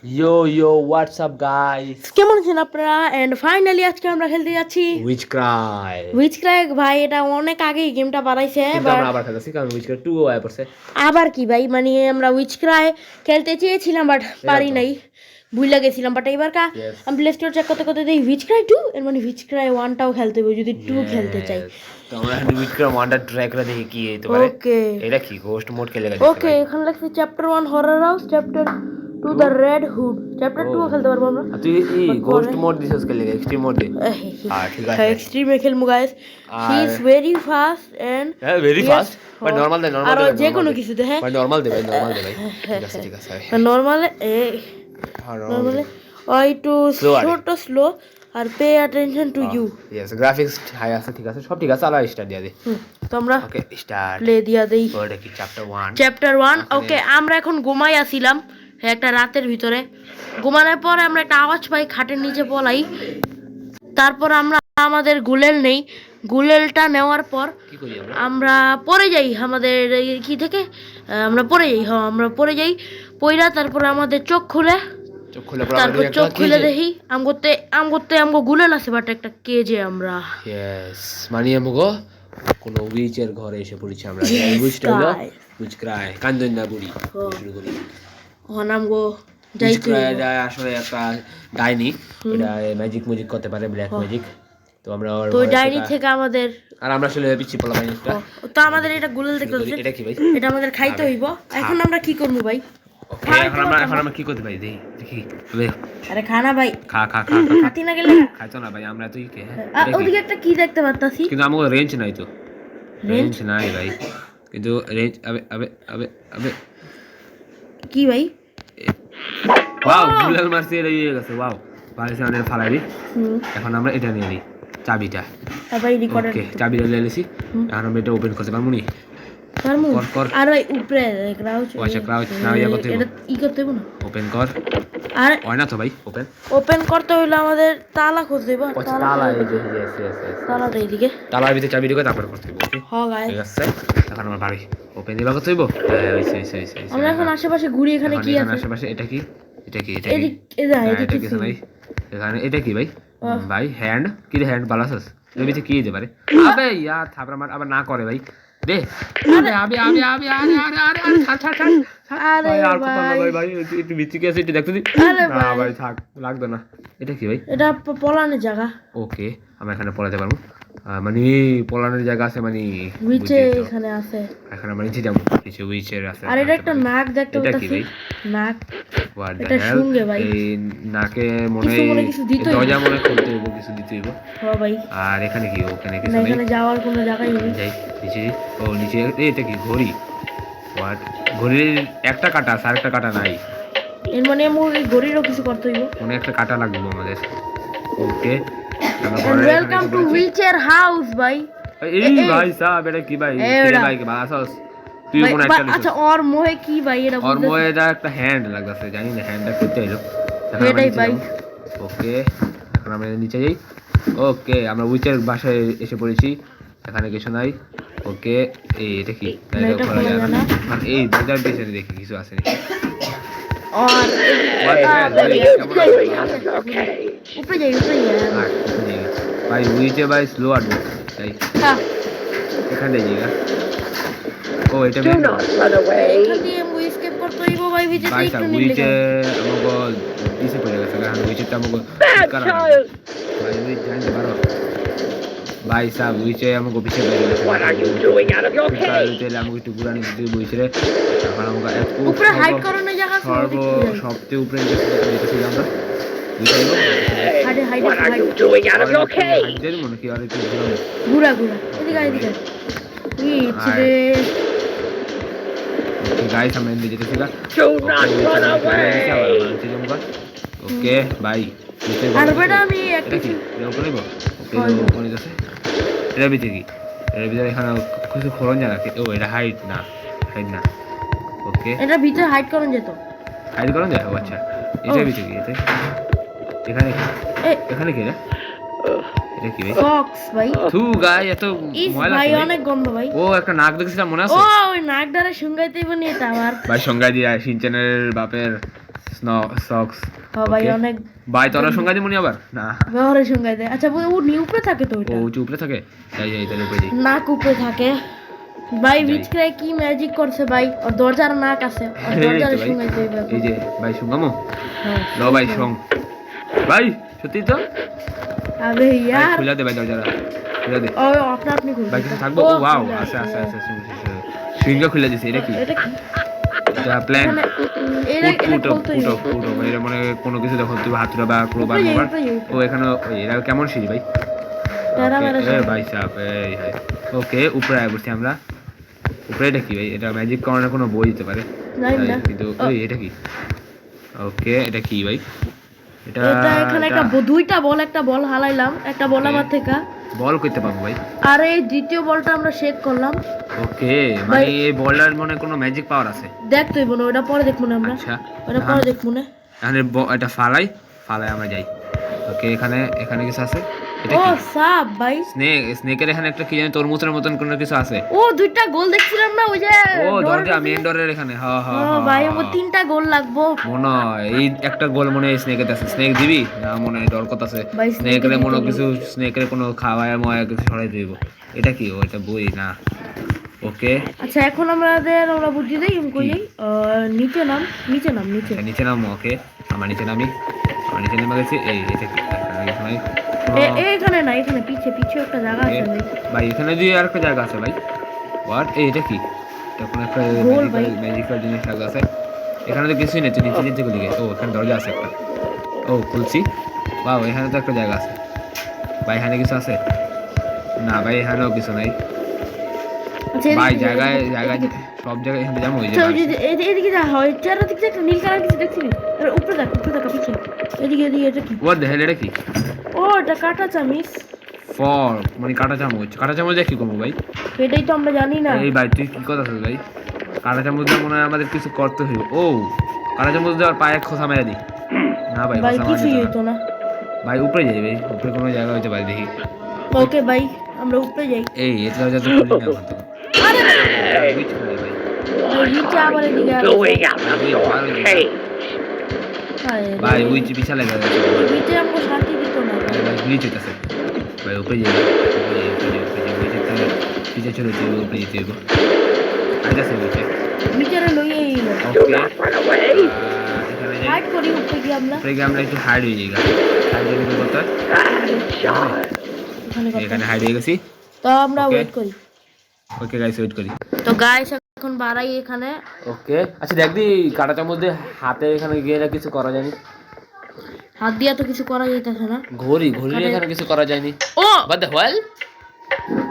Yo, what's up guys? কেমন আছেন আপনারা? এন্ড ফাইনালি আজকে আমরা খেলতে যাচ্ছি Witch Cry. Which crack. ভাই এটা অনেক আগেই গেমটা বানাইছে, কিন্তু আমরা আবার খেলতেছি কারণ Witch Cry 2 আয়া পড়ছে। আবার কি ভাই, মানে আমরা উইচ ক্রাই খেলতে চেয়েছিলাম বাট পারি নাই, ভুলে গেছিলাম। বাট এবার Yes. আমি প্লে স্টোর চেক করতে করতে দেখি উইচ ক্রাই 2, এর মানে উইচ ক্রাই 1 টাও খেলতে হবে যদি 2 খেলতে চাই। তো আমরা এখন Witch Cry 1 টা ট্রাই করে দেখি কি হতে পারে। ওকে এটা কি ঘোস্ট মোড খেলে গেছে। ওকে, এখানে লেখছে chapter 1 horror house, chapter 2 the red hood, chapter 2 খেলতে পারবো আমরা। তুই এই ঘোস্ট মোড দিছস খেলে এক্সট্রিম মোড দে। ঠিক আছে। এক্সট্রিমে খেলবো guys. He is very fast and হ্যাঁ very fast but normal they are যে কোনো কিছুতে হ্যাঁ ভাই নরমাল দে ভাই ঠিক আছে নরমালে নরমালে ওই টু Slow আর ছোট স্লো আর pay attention to you. Yes graphics high আছে ঠিক আছে সব ঠিক আছে আলা স্টার্ট দিয়া দে। তো আমরা ওকে স্টার্ট প্লে দিয়া দেই। ওটা কি চ্যাপ্টার 1 ওকে আমরা এখন ঘুমাই আসিলাম একটা রাতের ভিতরে। ঘুমানোর পর আমরা একটা আওয়াজ পাই, খাটের নিচে পলাই। তারপর আমরা আমাদের গুলেল নেই, গুলেলটা নেওয়ার পর কি করি আমরা পড়ে যাই আমাদের কি থেকে আমরা পড়ে যাই, হ্যাঁ আমরা পড়ে যাই। পইরা তারপর আমাদের চোখ খুলে তারপর চোখ খুলে দেখি আমগো গুলেল আছে বাট একটা কেজে আমরা। ইয়েস মানে আমগো কোন উইচের ঘরে এসে পড়েছি আমরা। উইচটা হলো উইচ ক্রাই কান্দনা বুড়ি শুরু করি। আমগো উইচ ক্রাই আসলে একটা ডাইনি, এটা ম্যাজিক করতে পারে, ব্ল্যাক ম্যাজিক। তো আমরা তো ডাইনি থেকে আমাদের আর আমরা আসলে পিছি পলা বাইনিটা। তো আমাদের এটা গুলেল দেখতে হচ্ছে, এটা কি ভাই? এটা আমাদের খাইতে হইব। এখন আমরা কি করব ভাই? এখন আমরা কি করতে ভাই দেখি আরে খানা ভাই, খা খাতি না গেলে খাইতো না ভাই আমরা তুই কে ওদিকে একটা কি দেখতে পারতাছি কিন্তু আমাদের রেঞ্জ নাই তো, রেঞ্জ নাই ভাই কিন্তু রেঞ্জ আবে কি ভাই? ওয়াও গুলাল মারছে এটা ইয়ে গেছে। ওয়াও ভাই সামনে ফালাই দি। এখন আমরা এটা নিয়ে নিই চাবিটা। ভাই রেকর্ডার ওকে চাবিটা নিয়ে নিছি। এখন আমরা এটা ওপেন করতে পারবো নি? কর আর ওই উপরে ক্রাউচ, আচ্ছা ক্রাউচ না ইয়া করতে এটা ই করতে হবে না। ওপেন কর। আর হয় না তো ভাই ওপেন করতে হইলে আমাদের তালা খুঁজতে হবে। তালা এই যে তালাটা এইদিকে, তালার ভিতরে চাবি ঢুকে তারপর করতে হবে। ওকে হ্যাঁ গাইস ঠিক আছে। এখন আমরা বাড়ি ওপেন দিবা করতে হইব। হইছে আমরা এখন আশেপাশে ঘুরি। এখানে কি আছে আশেপাশে? এটা কি এটা এটা কিছু নাই এখানে। এটা কি ভাই? ভাই হ্যান্ড কি রে? হ্যান্ড বালাসস এর ভিতরে কি দিতে পারে? আবে ইয়ার থাপড়া মার আবার না করে ভাই দে। আবে আরে ভাই একটু ভিতরে কি আছে একটু দেখতে দি। না ভাই থাক লাগবে না। এটা কি ভাই? এটা পলানের জায়গা। ওকে আমরা এখানে পলাতে পারবো, মানে পলানোর জায়গা আছে মানে নিচে এখানে আছে। এখন আমরা নিচে যাবো, নিচে উইচের আছে। আর এটা একটা নাক দেখতে পাচ্ছি, নাক এটা শুনগে ভাই। এই নাকে মনে হয় কিছু দিতে দরজা মনে খুলতে হইব, কিছু দিতে হইব। হ্যাঁ ভাই। আর এখানে কি? ওখানে কিছু না, নেই, এখানে যাওয়ার কোনো জায়গাই নেই। যাই নিচে। ও নিচে এটা কি ঘড়ি? হোয়াট? ঘড়ির একটা কাটা আছে আর একটা কাটা নাই। এর মানে আমার এই ঘড়িরও কিছু করতে হইব, মনে একটা কাটা লাগবে আমাদের। ওকে ওয়েলকাম টু উইচের হাউস ভাই। এই ভাই সাহেব এটা কি ভাই? কে ভাই কে বাসাস তুই মনে একটা লিখছিস। আচ্ছা ওর মোহে কি ভাই? এটা ওর মোহে এটা একটা হ্যান্ড লাগছে, জানি না হ্যান্ডটা করতে এলো। এটাই ভাই। ওকে এখন আমরা নিচে যাই। ওকে আমরা উইচের বাসায় এসে পড়েছি। এখানে কিছু নাই। ওকে এই এটা কি? এটা খোলা যায় না। আর এই দরজার পেছনে দেখি কিছু আছে নাকি? আর উপরে যাই ভাই উইচে ভাই স্লো আর তাই এখানে যাই। ও এটা মেন ডোর। এখান দিয়ে আমি এসকেপ করতে হইব ভাই। ভিতরে ভাই একটু উইচে আমাকে পিছে পড়ে গেছে কারণ উইচেটা আমাকে কারণ ভাই উইচ জানতে পারো ভাই সাহেব উইচে আমাকে পিছে পড়ে গেছে। What are you doing out of your cave? তাহলে আমাকে একটু ঘুরানি দিতে বইছে রে। এখন আমাকে উপরে হাইড করানো জায়গা আছে, সবচেয়ে উপরে যেতেছি আমরা। What are you doing out of your cave? Hide মনে কি আর একটু ঘুরা এদিকে রে। গাইস আমরা এদিকে যেতেছি না। Do not run away. ওকে ভাই আর বেটা আমি একটা কি উপরে নিব। ওকে উপরে যাচ্ছে। এর ভিতরে কি? এর ভিতরে এখানে কিছু খোলন জায়গা কি? ও এটা হাইড না ওকে এটা ভিতরে হাইড করুন যেত। হাইড করুন যায়? ও আচ্ছা এটা ভিতরে কি? এখানে এখানে কি রে? এটা কি ভাই? সক্স ভাই। থু গাই এত ময়লা ভাই অনেক গন্ধ ভাই। ও একটা নাক দেখছিলাম মনে আছে? ও ওই নাক দ্বারা শুঙ্গাইতেই বনি এটা আবার ভাই সংজ্ঞা দিয়া শিনচানের বাপের সক্স হ্যাঁ ভাই অনেক ভাই তোরা সংজ্ঞা দিমুনি আবার না ব্যবহারের সঙ্গে দেয় আচ্ছা ও উপরে থাকে তো ও ওইটা উপরে থাকে যাই যাই তাহলে উপরে যাই নাক উপরে থাকে ভাই বিচক্রাই কি ম্যাজিক করছে ভাই ওর দরজার নাক আছে ওর দরজার ভাই, সঙ্গে দেবে এই যে ভাই সংগামো হ্যাঁ ল ভাই সং ভাই সত্যি তো আবে ভাই, ইয়ার খুলে দে ভাই দরজাটা খুলে দে ও আপনি খুলুন ভাই কিছু থাকবো ও ওয়াও আছে আছে আছে সুইঙ্গা খুলে দিছে এটা কি এটা কি এটা প্ল্যান এটা ফুটো খুলতে ফুটো ফুটো ভাই এটা মানে কোনো কিছু যখন তুই হাতুড়া বা ক্রোবার মোবার ও এখানে ওই এরা কেমন সিঁড়ি ভাই তারা মারা এ ভাই সাহেব এই হাই ওকে উপরে আয় বসছি আমরা উপরে এটা কি ভাই এটা ম্যাজিক কর্নার কোনো বই দিতে পারে জানি না কিন্তু ওই এটা কি ওকে এটা কি ভাই এটা এটা এখানে একটা দুইটা বল একটা বল হালাইলাম একটা বল আমার থেকে বল করতে পারবো ভাই আর এই দ্বিতীয় বলটা আমরা শেক করলাম ওকে মানে এই বলটার মনে কোনো ম্যাজিক পাওয়ার আছে দেখ তুই বোন ওটা পরে দেখবো না আমরা আচ্ছা ওটা পরে দেখবো না এখানে এটা ফালাই আমরা যাই ওকে এখানে এখানে কিছু আছে এটা ও কি সাপ ভাই স্নেকের এখানে একটা কি জানি তরমুজের মতন কোনো কিছু আছে ও দুইটা গোল দেখছিলাম না ওই যে ও দরজা মেইন ডোরের এখানে হ্যাঁ ও হ্যাঁ ভাই আমার তিনটা গোল লাগবো মনে হয় এই একটা গোল মনে হয় স্নেকের আছে স্নেক দিবি না মনে হয় ডর কত আছে ভাই, snake স্নেকের মনে দিতে কিছু স্নেকের কোনো খাওয়ায় ময়া কিছু সরাই দিব এটা কি ও এটা বই না ওকে আচ্ছা এখন আমরা বুঝি দেই কই যাই নিচে নাম নিচে নিচে নামো ওকে আমার নিচে নামি আমার নিচে নেমে গেছি এই এটা কি এখানে এখানে না এখানে পিছে পিছে একটা জায়গা আছে ভাই ভাই এখানে দিয়ে আর একটা জায়গা আছে ভাই হোয়াট এই এটা কি তখন একটা গোল ভাই। ম্যাজিক্যাল জিনিস লাগা আছে এখানে তো কিছুই নেই তুই নিচে নিচে গুলি ও এখানে দরজা আছে একটা ও খুলছি বাহ এখানে তো একটা জায়গা আছে ভাই এখানে কিছু আছে না ভাই এখানেও কিছু নাই আচ্ছা ভাই জায়গায় সব জায়গায় এখানে যাবো ওই আচ্ছা ওই জায়গায় যে এদিকে যা হয় চারটা দিকে একটা নীল কালার কিছু দেখছিস আর উপরে দেখ পিছে এদিকে এটা কি ও দেখেন এটা কি ও এটা কাটা চামিচ ফর মানে কাঁটা চামচ দিয়ে কি করবো ভাই এটাই তো আমরা জানি না এই ভাই তুই কি কথা বলছিস ভাই কাঁটা চামচ দিয়ে মনে হয় আমাদের কিছু করতে হইব ও কাঁটা চামচ দেওয়ার পায়ে খোসা মেরে দি না ভাই ভাই খোসা কিছুই মারা হইতো না ভাই উপরে যাই ভাই উপরে কোনো জায়গা হইতে পারে দেখি ওকে ভাই আমরা উপরে যাই এই এটা যাতে খুলি না এখন তো উইচ খুলে ভাই ভাই নিচে আবার এদিকে আর Going out of your cage. ভাই উইচ বিশাল লাগা যাচ্ছে নিচে আমাকে শান্তি দিত না ভাই গ্লিচ হইতাছে ভাই উপরে যাই উইচের তাহলে পিছে চলে যাই উপরে যেতে হইব আইতাছে উইচে নিচেরে লইয়ে এলো Do not run away. এখানে যাই হাইড করি উপরে গিয়ে আমরা উপরে গিয়ে আমরা একটু হাইড হয়ে যাই হাইড হয়ে গেলে করতে হয় Bad shot. এখানে কথা। এখানে হাইড হয়ে গেছি তো আমরা Okay. ওয়েট করি ওকে গাইস ওয়েট করি তো গাইস এখন বাড়াই এখানে ওকে আচ্ছা দেখ দি কাঁটা চামচ দিয়ে হাতে এখানে গিয়ে না কিছু করা যায়নি হাত দিয়া তো কিছু করা যাইতেছে না ঘড়ি এখানে কিছু করা যায়নি ও বাদ দে হোয়াল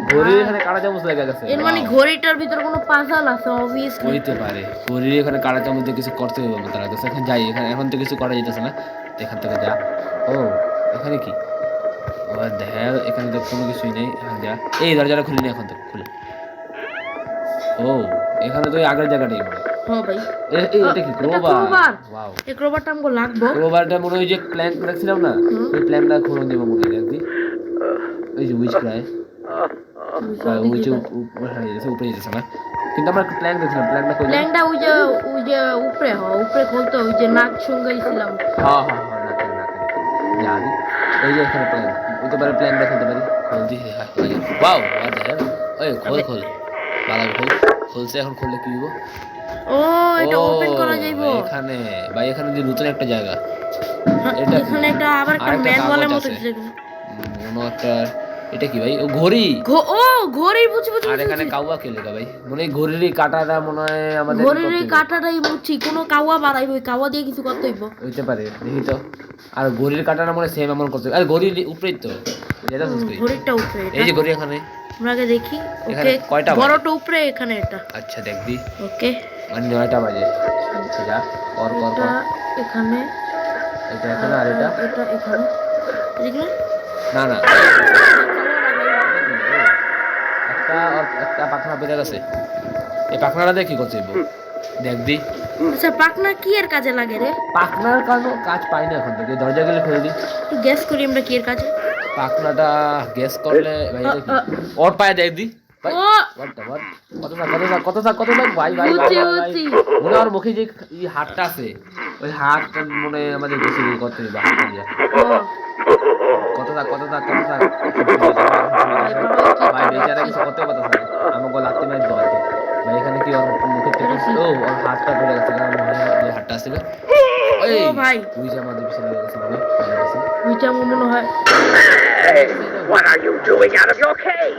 ঘড়ির এখানে কাঁটা চামচ লেগে গেছে এর মানে ঘড়িটার ভিতর কোনো পাজাল আছে অবভিয়াসলি হইতে পারে ঘড়ির এখানে কাঁটা চামচ দিয়ে কিছু করতে হবে আমার তার কাছে এখন যাই এখানে এখন তো কিছু করা যেতেছে না এখান থেকে যা ও এখানে কি ও দেখ এখানে তো কোনো কিছুই নেই এখানে যা এই দরজাটা খুলিনি এখন তো খুলে ও এখানে তো ওই আগের জায়গাটাই মনে হয়। হ্যাঁ ভাই এটা কি crowbar। ক্রোবার ওয়াও এই ক্রোবারটা আমাকে লাগবো ক্রোবারটা মনে হয় যে প্ল্যান রাখছিলাম না ওই প্ল্যানটা খুলে দেবো মনে হয় একদিন ওই যে উইচ প্রায় উইচ উপরে যেতেছে না কিন্তু আমরা প্ল্যান দেখছিলাম প্ল্যানটা কই প্ল্যানটা ওই যে উপরে উপরে খুলতে ওই যে নাক সঙ্গাইছিলাম হ্যাঁ জানি এই যে এখানে প্ল্যান হতে পারে প্ল্যান দেখাতে পারি খোল দি হ্যাঁ ওয়াও হোয়াট দ্য হেল ওই খোল ভালো খুলছে এখন খুললে কি হইব ও এটা ওপেন করা যাইবো এখানে ভাই এখানে যে নতুন একটা জায়গা এটা এখানে একটা আবার একটা আরেকটা ম্যানুয়ালের কাগজ মতো আছে। কিছু মনে একটা এটা কি ভাই ও ঘড়ি ও ঘড়ি বুঝি আর এখানে কাউয়া কে লেখা ভাই মনে হয় ঘড়ির এই কাঁটাটা মনে হয় আমাদের ঘড়ির এই কাঁটাটাই বুঝছি কোনো কাওয়া বাড়াইবো ওই কাওয়া দিয়ে কিছু করতে হইব হইতে পারে দেখি তো আর ঘড়ির কাঁটাটা মনে সেম এমন করতে আর ঘড়ির উপরেই তো যেটা বুঝতে ঘড়িটা উপরে এই যে ঘড়ি এখানে আমরা আগে দেখি এখানে ওকে কয়টা বাজে? বড়টা উপরে এখানে এটা আচ্ছা দেখবি ওকে মানে 9টা বাজে যা কর এটা এখানে এটা এখানে আর এটা এটা এখানে এদিকে না একটা পাখনা বেড়ে গেছে এই পাখনাটা দিয়ে কি করতে হইব দেখবি আচ্ছা পাকনা কি এর কাজে লাগে রে পাখনার কারণ কাজ পাই না এখন থেকে দরজা গেলে খুলে দিই একটু গ্যাস করি আমরা কি এর কাজে পাখনাটা গ্যাস করলে ভাই দেখি ওর পায়ে দেখবি ভাই ও কত থাক ভাই বুঝছি, বুঝছি। ওনার মুখে যে এই হাতটা আছে ওই হাতটা মনে হয় আমাদের বেশি করতে হবে হাতটা দিয়ে কত থাক ভাই বেচারা কিছু করতে পারতেছে না আমাকে লাগতে মারি দিতে পারতো ভাই এখানে কি ওর মুখের থেকে ও ওর হাতটা ধরে গেছে কারণ যে হাতটা ছিল ওই ও ভাই তুই যে আমাদের পিছনে গেছে মনে হয় ওইটা আমার মনে হয় Hey, what are you doing out of your cage?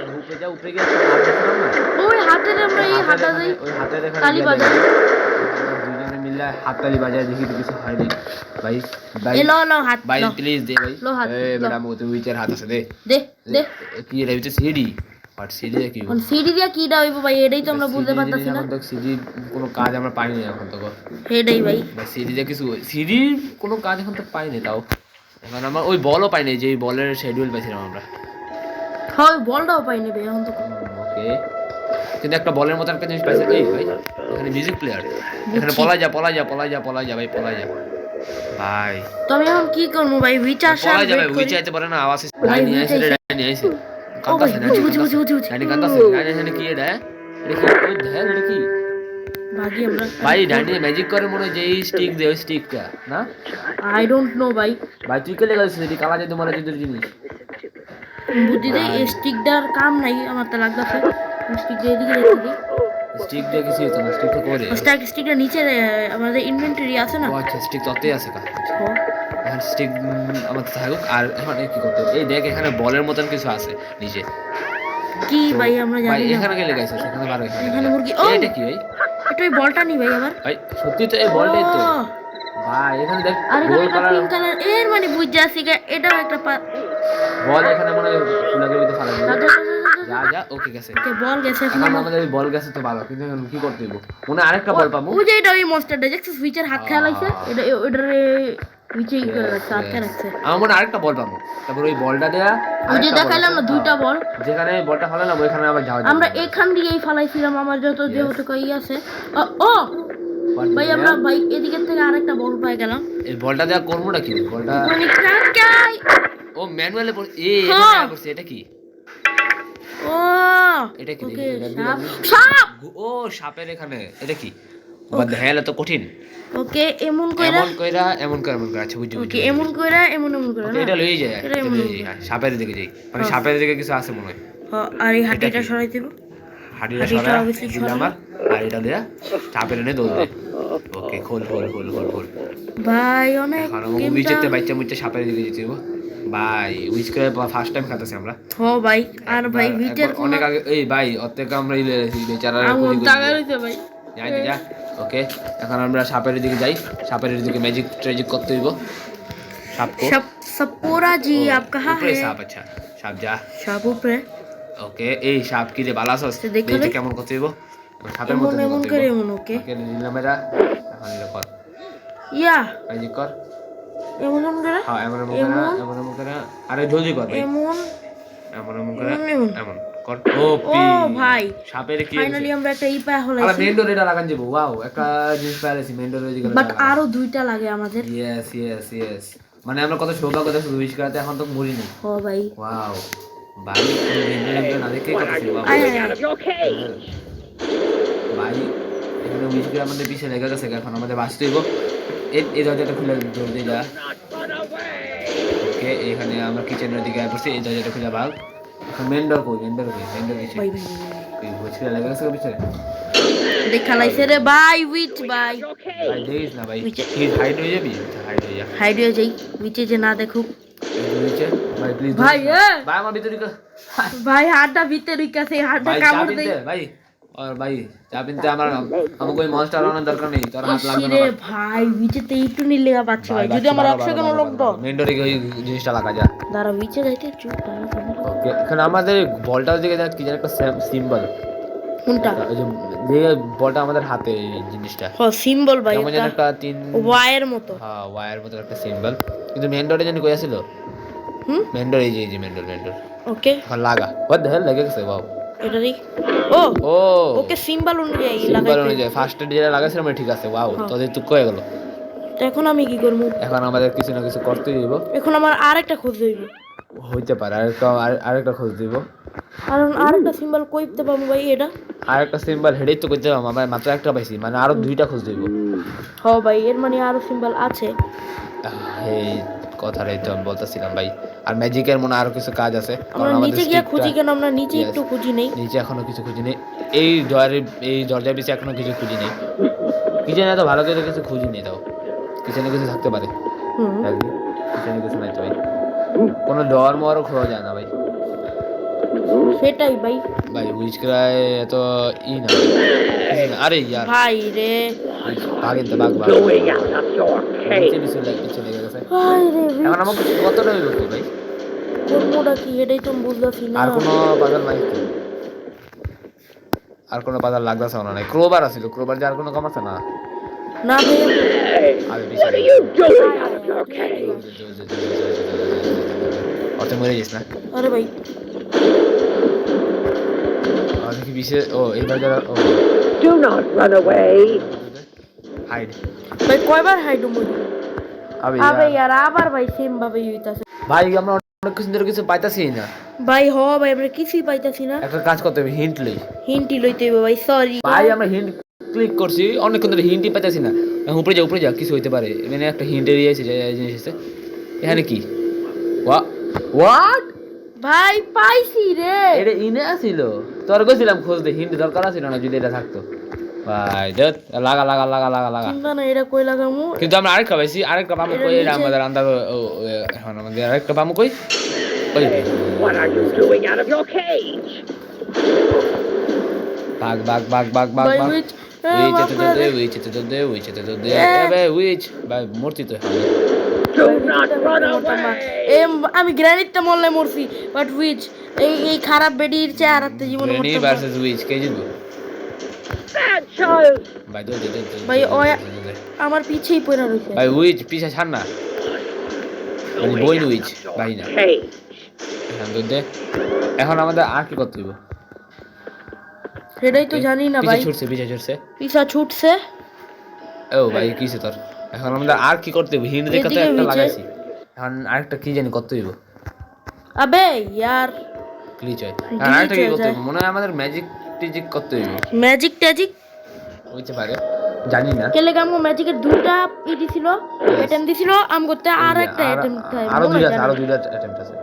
উপরে গিয়ে একটা হাত দেখলাম না ওই হাতের আমরা এই হাতটা দেই ওই হাতে দেখা তালি বাজাই দুজনে মিলে হাত তালি বাজায় দেখি তো কিছু হয়নি ভাই ভাই এ লো হাত ভাই লো। প্লিজ দে ভাই লো হাত, এই লো। বেটা মো তো উইচার হাত আছে দে দে দে কি রে এটা সিডি আর সিডি কি কোন সিডি দিয়া কিটা হইব ভাই এটাই তো আমরা বুঝতে পারতাছি না এখন তো সিডি কোনো কাজ আমরা পাইনি এখন তো এটাই ভাই ভাই সিডি দিয়ে কিছু সিডি কোনো কাজ এখন তো পাইনি তাও এখন আমার ওই বলও পাইনি যে বলের শিডিউল পাইছিলাম আমরা হয় বলটাও পাই নেবে এখন তো ওকে কিন্তু একটা বলের মতো একটা জিনিস পাইছে এই ভাই এখানে মিউজিক প্লেয়ার এখানে পলাই যা ভাই পলাই যা ভাই তো আমি এখন কি করবো ভাই উইচার সার পলাই যা ভাই ওয়েট উই করি চাইতে পারে না আওয়াজ ভাই, লাইন আইছে উই চাইছে। লাইন আইছে ও ভাই বুঝি লাইন কান্তাছে লাইন এখানে কি এটা এটা কি ওই ধ্যান এটা কি ভাগি আমরা ভাই ডাইনি ম্যাজিক করে মনে হয় যে স্টিক দে ওই স্টিকটা না আই ডোন্ট নো ভাই ভাই তুই কে লাগাইছিস এটি কালা জাদু মারা জাদুর জিনিস বুদ্ধি দেই এই স্টিকটার কাম নাই আমার তো লাগতাছে স্টিক দিয়ে এদিকে রেখে দিই স্টিক দিয়ে কিছু হতো না স্টিক তো করে স্টিকটা নিচে আমাদের ইনভেন্টরি আছে না ও আচ্ছা স্টিক ততই আছে কা ও, এখন স্টিক আমার থাকুক আর এখন কি করতে হবে? এই দেখ এখানে বলের মতন কিছু আছে নিচে কি ভাই আমরা ভাই জানি না এখানে কে লাগাইছিস এখানে বারো এখানে মুরগি ও এটা কি ভাই এটা ওই বলটা নি ভাই আবার ভাই সত্যি তো এই বলটাই তো ও, ভাই এখানে দেখ আর এখানে গোল একটা কালার পিঙ্ক কালার এর মানে বুঝতে আসি এটাও একটা বল এখানে মানে ফুলাকে ভিতরে ফালা দিবে যা যা ওকে গেছে বল গেছে এখন এখন আমাদের এই বল গেছে তো ভালো কিন্তু এখন কি করতে দিব মনে হয় আরেকটা বল পাবো ওই যে এটা ওই মনস্টারটা দেখছিস সুইচের হাত খেলা লাগছে এটা ওটারে সুইচে ই করে রাখছে হাত খেলা রাখছে আমার মনে হয় আরেকটা বল পাবো তারপর ওই বলটা দেয়া ওই যে আরেকটা বল দেখাইলাম না আছে। দুইটা বল যেখানে বলটা ফালালাম ওইখানে আবার যাওয়া আমরা এখান দিয়েই ফালাইছিলাম আমার যত যেহেতু ই আছে ও ভাই আমরা ভাই এদিকের থেকে আরেকটা বল পাই গেলাম এই বলটা দেয়া করবো নাকি বলটা মানে কাকাই ও ম্যানুয়ালে হ্যাঁ। এখানে করছে এটা কি ও এটা কি ওকে দেখি, সাপ দেখি। সাপ ও সাপের এখানে এটা কি বাদ হেলে তো কঠিন ওকে এমন কইরা এমন করে আচ্ছা বুঝছি ওকে এমন কইরা এমন কইরা ওকে, এটা লই যায় এটা এটা এমন লই যায় হ্যাঁ, সাপের দিকে যাই মানে হ্যাঁ। সাপের দিকে কিছু আছে মনে হয় আর এই হাড়িটা কি? সরাই দেব হাড়িটা হাঁড়িটা সরা obviously দিলে সরা। আমার আর এটা দেয়া সাপের এনে দৌড় দে ওকে খোল ভাই অনেক এখন আমাকে গেমটা উইচেতে বাচ্চা মুচ্চা সাপের দিকে যেতে হবে ভাই উইচ করে ফার্স্ট টাইম খাতাছি আমরা হ ভাই আর ভাই ভিটার একবার অনেক আগে এই ভাই ওর থেকে আমরা ইলে বেচারা আঙুল টাকা রইছে ভাই যাই যা ওকে এখন আমরা সাপের দিকে যাই সাপের দিকে ম্যাজিক ট্রেজিক করতে হইব সাপকো सपोरा जी आप कहाँ উপরে है সাপ আচ্ছা সাপ যা সাপ উপরে ওকে এই সাপ কি রে বালাস আছে দেখো দেখতে রে। কেমন করতে হইব সাপের এমন মতো এমন করে এমন ওকে ওকে নিলাম এটা এখন এটা কর ইয়া ম্যাজিক কর এমন এমন করে হ্যাঁ এমন এমন? করে আরে জলদি কর ভাই এমন এমন করে এমন। এমন কর ও ও ভাই সাপের কি ফাইনালি আমরা একটা ই পায় আরে হলাইছি মেন্ডোর এটা লাগান যাবো ওয়াও একটা জিনিস পাইছি মেন্ডোর দিকে বাট আরো দুইটা লাগে আমাদের ইয়েস মানে আমরা কত সৌভাগ্য দেখো উইশ করাতে এখন তো মরি নাই ও ভাই ওয়াও ভাই মেন্ডোর একজন না দেখে কত ওয়াও আয় Out of your cage. ভাই এখানে উইশ করে আমাদের পিছে লেগে গেছে এখন আমাদের বাঁচতে হইব এই দরজাটা খুলে জলদি যা Not run away. ওকে এখানে আমরা কিচেনের দিকে আসছি এই দরজাটা খুলে ভাগ এখন মেন্ডোর পিছে ভাই ভাই এই উইশ করে লেগে গেছে পিছে দেখা লাইছে রে ভাই উইচ ভাই Your ভাই cage. দেখিস না ভাই নিচে। কি হাইড হয়ে যাবি হাইড হয়ে যা হাইড হয়ে যাই উইচে যে না দেখুক নিচে ভাই প্লিজ ভাই, এ! ভাই আমার ভিতরে ভাই হাতটা ভিতরে কাছে হাতটা ভাই কামড় চাবিন দেই দে ভাই আর ভাই চাবিন দে আমার আমাকে ওই মনস্টার আনার দরকার নেই তোর হাত লাগবে না রে ভাই উইচেতে একটু নিলে পাচ্ছি ভাই যদি আমার 1 সেকেন্ড লোক দাও মেন্ডরে ওই জিনিসটা লাগা যা দাঁড়া উইচে যাইতে চুপ দাঁড়া ওকে এখানে আমাদের বলটার দিকে দেখ কি যেন একটা সিম্বল কোনটা ওই যে বলটা আমাদের হাতে এই জিনিসটা হ সিম্বল ভাই কেমন যেন একটা তিন ওয়াইয়ের মতো হ্যাঁ ওয়্যার মতো একটা সিম্বল কিন্তু মেন্ডরে জানি কই আছিল হুম মেন্ডর এই যে মেন্ডর ওকে এখন লাগা হোয়াট দ্য হেল লেগে গেছে বাও এটারই ও ও ওকে সিম্বল অনুযায়ী সিম্বল লাগাইতে অনুযায়ী ফার্স্ট যেটা লাগাইছিলাম ঠিক আছে ওয়াও হ্যাঁ। তোদের তুক হয়ে গেল তো এখন আমি কি করব এখন আমাদের কিছু না কিছু করতেই হইব এখন আমার আরেকটা খোঁজ হইব হইতে পারে আরেকটা খোঁজ দিব। আরেকটা সিম্বল কইতে পাবো ভাই এটা। আরেকটা সিম্বল হেডেই তো করতে পারবো, আমরা মাত্র একটা পাইছি, মানে আরো 2টা খোঁজ দিব। হ ভাই, এর মানে আরো সিম্বল আছে। এই কথাটাই তো আমি বলতেছিলাম ভাই। আর ম্যাজিকের মনে আরো কিছু কাজ আছে, আমরা নিচে গিয়ে খুঁজি কেন? আমরা নিচে একটু খুঁজি নেই। নিচে এখনো কিছু খুঁজি নেই। এই দরজার পিছে এখনো কিছু খুঁজি নেই। কিচেনে তো ভালো করে কিছু খুঁজি নেই, তাও কিচেনে কিছু থাকতে পারে। কিচেনে কিছু নাই তো ভাই, কোনো ডর মরও খোঁজা যায় না ভাই। সেটাই ভাই। ভাই উইচ ক্রাই এত না আরে ইয়ার ভাই রে, ভাগেন তো ভাগ Going out of your নিচে cage. পিছনে লেগে গেছে। ভাই রে, এখন আমাকে কতটা হইব কি ভাই? কর্মটা কি এটাই তো বুঝতেছি না। আর কোনো পাজল নাই তো? আর কোনো পাজল লাগতেছে না? নাই ক্রোবার আছিল, ক্রোবার যে আর কোনো কাম আছে না? না ভাই, Hey, আরে what are you doing out of your cage? অত মরে যাস না। আরে ভাই, আর দেখি পিছে ও এই দরজা ও Do not run away. Hide ভাই কয়বার হাইডু মই? আবে আবে ইয়ার আবার ভাই সেম ভাবে হইতাছে। ভাই আমরা অনেক কিছু ধরে কিছু পাইতাছি না। ভাই হ ভাই, আমরা কিছুই পাইতাছি না। একটা কাজ করতে হবে, হিন্ট লই। হিন্টই লইতে হইব ভাই, সরি ভাই আমরা হিন্ট ক্লিক করছি অনেকক্ষণ ধরে, হিন্টই পাইতাছি না। এখন উপরে যা কিছু হইতে পারে, মানে একটা হিন্ট এরিয়া আছে যে জিনিস আছে এখানে। কি হোয়াট ভাই পাইছি রে। এটা ইনে আছিল, তোর কইছিলাম খোঁজ দে, হিন্ট দরকার আছিল না যদি এটা থাকতো। ভাই দেখ লাগা লাগা লাগা লাগা লাগা, চিন্তা না, এটা কই লাগামু? কিন্তু আমরা আরেকটা পাইছি, আরেকটা পামু কই? এটা আমাদের আন্দাজ এখন আমাদের আরেকটা পামু কই? ওই What are you doing out of your cage? বাগ বাগ বাগ বাগ বাগ ভাই বাগ উইচ, উইচ তো দে এবে উইচ ভাই মূর্তি তো Do not run away. আমি গ্রানিটটা মরলে মরছি, বাট উইচ এই খারাপ বেডির চেহারাতে জীবন গ্রেনি মরতাম না। ভার্সেস উইচ কে জিতবে? Bad child. ভাই দে ভাই আমার পিছেই পড়ে রইছে। ভাই উইচ পিছে ছাড় না, মানে বই উইচ ভাই না। Cage. এখন দে এখন আমাদের আর কি করতে হইব? সেটাই তো জানি না ভাই। পিছে ছুটছে পিছা ছুটছে। ও ভাই কিছে তোর? এখন আমাদের আর কি করতে হইব? হিন্ট দেখতে এদিকে একটা নিচে। লাগাইছি, এখন আরেকটা কি জানি করতে হইব। আবে ইয়ার, গ্লিচ হয়। Glitch আর আরেকটা কি হয়ে করতে যায়। হইব? মনে হয় আমাদের ম্যাজিক টিজিক করতে হইব, ম্যাজিক ট্যাজিক হইতে পারে, জানি না। কেলে গামো ম্যাজিকের দুইটা দিছিল, অ্যাটেম দিছিল, আম করতে আর একটা অ্যাটেম চাই। আরো দুইটা অ্যাটেম্প্ট আছে।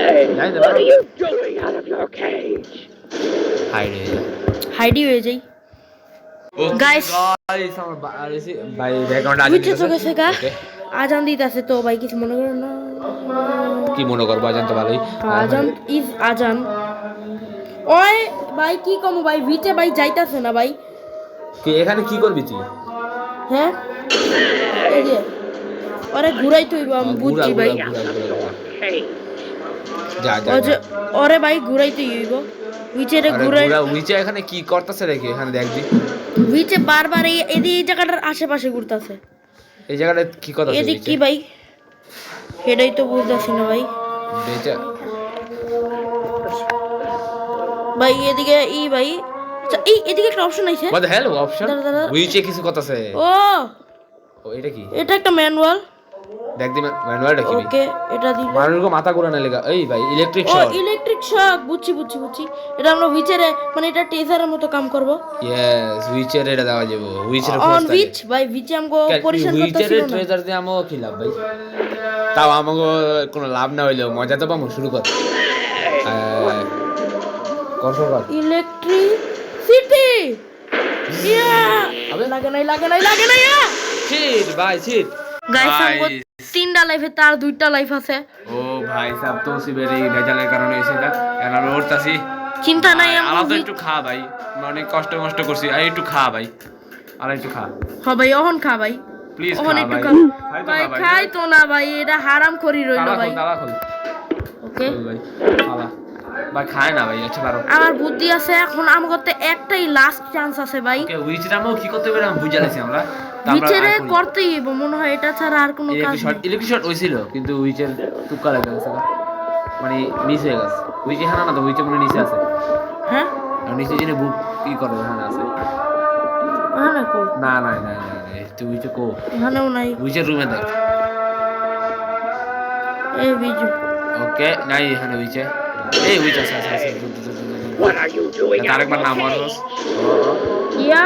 Hey, Guys, what are you doing out of your cage? হাই রে হাইডি হয়ে যাই। Guys, ভাই ব্যাকগ্রাউন্ড আজ উইচে তো গেছে গা। আজান দিতেছে তো ভাই, কিছু মনে করেন না। কি মনে করবো, আজান তো ভালোই। আজান ইজ আজান। ওই ভাই কি কমু ভাই, ভিচে ভাই যাইতাছে না ভাই। কি এখানে কি করবি তুই? হ্যাঁ এই যে ওরে ঘুরাই তুইব, আমি বুঝছি ভাই। Cage. যা যা ওই যে ওরে ভাই ঘুরাই তুইব, ভিচে রে ঘুরাই। উইচে এখানে কি করতেছে দেখি, এখানে দেখ দি। ভিচে বারবার এই জায়গাটার আশেপাশে ঘুরতাছে। এই জায়গাটা কি কথা আছে? এদিক কি ভাই, সেটাই তো বুঝতেছি না ভাই। বেচা ভাই এদিকে ভাই, আচ্ছা এদিকে একটা অপশন আছে। what the hell option? দাঁড়া। উইচে কিছু কথা আছে। ও এটা কি? এটা একটা ম্যানুয়াল। দেখ দি ম্যানুয়ালটা কি? ওকে এটা দিলে মানুষের মাথা ঘুরে না লেগা। এই ভাই ইলেকট্রিক ও শর্ট। ইলেকট্রিক শক, বুঝছি। এটা আমরা উইচেরে, মানে এটা টেজারের মতো কাম করব। ইয়েস উইচের এটা দেওয়া যাবে। উইচের অন উইচ ভাই ভিচে আমগো পরিশন করতেছিল উইচের না। ট্রেজার দিয়ে আমও কি লাভ ভাই? তাও আমাগো কোনো লাভ না হইলেও মজা তো পাবো। শুরু কর। কর ইলেকট্রিসিটি। ইয়া আবে লাগে নাই শিট ভাই শিট। গাইস আমগো 3টা লাইফে তার 2টা লাইফ আছে। ও ভাই সাব তো সিবের এই রেজাল্টের কারণে হইছে এটা। এখন আমি উঠতাছি। চিন্তা নাই আলাদা আমগো। একটু খা ভাই, অনেক কষ্ট করছি। আর একটু খা ভাই, আর একটু খা হ্যাঁ ভাই অহন খা ভাই, প্লিজ। অহন খা একটু ভাই। খা ভাই। খাই তো না ভাই, এটা হারাম করি রইলো ভাই। তালা খোল ওকে ভাই, খালা ভাই খায় না ভাই। আচ্ছা দাঁড়াও, আমার বুদ্ধি আছে, এখন আমগোতে একটাই লাস্ট চান্স আছে ভাই। ওকে উইচরামও কি করতে পারে আমি বুঝা লাইছি আমরা। তা আমরা ভিচেরে আর করি। করতেই হইব মনে হয়, এটা ছাড়া আর কোনো কাজ ইলেকট্রিক শর্ট হইছিল, কিন্তু উইচের তুক্কা লেগে গেছে, মানে মিস হয়ে গেছে। উইচে হানা না তো, উইচে মনে নিচে আছে। হ্যাঁ আর নিচে জেনে বুক কি করে এখানে আছে। না কো না তুই উইচে কো, এখানেও নাই। উইচের রুমে দেখ। এই ভিজু ও ওকে নাই এখানে উইচে এই উইচ আছে What are you doing out of আরেকবার your নাম cave? অনস ইয়া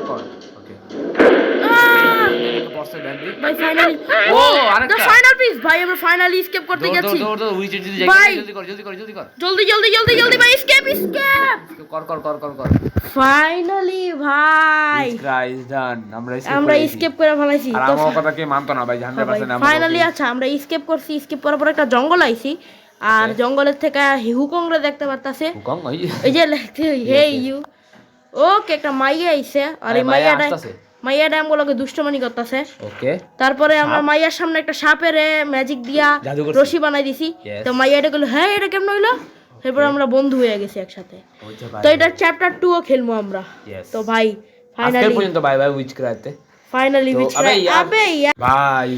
কর ওকে পড়ছে ব্যান্ডি ভাই ফাইনালি ও, ও আরেকটা। দ্য ফাইনাল পিস ভাই আমরা ফাইনালি এসকেপ করতে গেছি দৌড় উইচে যদি ভাই। যাই জলদি কর জলদি ভাই এসকেপ কর ফাইনালি ভাই গাইস ডান আমরা আমরা এসকেপ করে ফেলাইছি আর তো আমার কথা কি মানতো না ভাই 100% ফাইনালি আচ্ছা আমরা এসকেপ করছি এসকেপ করার পর একটা জঙ্গল আইছি আর জঙ্গলের থেকে হুকংরে দেখতে পারতাছে কম ওই এই যে লেখতে হে ইউ ওকে একটা মাইয়া আইছে আর এই মাইয়াটা আমগুলোকে দুষ্টমানি করতেছে ওকে তারপরে আমরা মাইয়ার সামনে একটা সাপের ম্যাজিক দিয়া জাদু করছি। রশি বানাই দিছি Yes. তো মাইয়াটা বললো হ্যাঁ এটা কেমন হইলো এরপর আমরা বন্ধু হয়ে গেছি একসাথে তো এটা চ্যাপ্টার 2 ও খেলবো আমরা Yes. তো ভাই আজকে ফাইনালি পর্যন্ত বাই উইচ ক্রাতে ফাইনালি তো, উইচ আবে ইয়ার। আবে ইয়া ভাই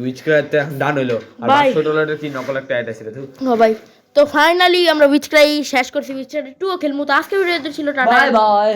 উইচ ক্রাতে ডান হইলো আর ভাই। ছোটলাটের কি নকল একটা অ্যাড আছে রে তুই ও ভাই তো ফাইনালি আমরা উইচ ক্রাই শেষ করছি উইচ ক্রাই 2 ও খেলবো তো আজকে ভিডিওতে ছিল টাটা বাই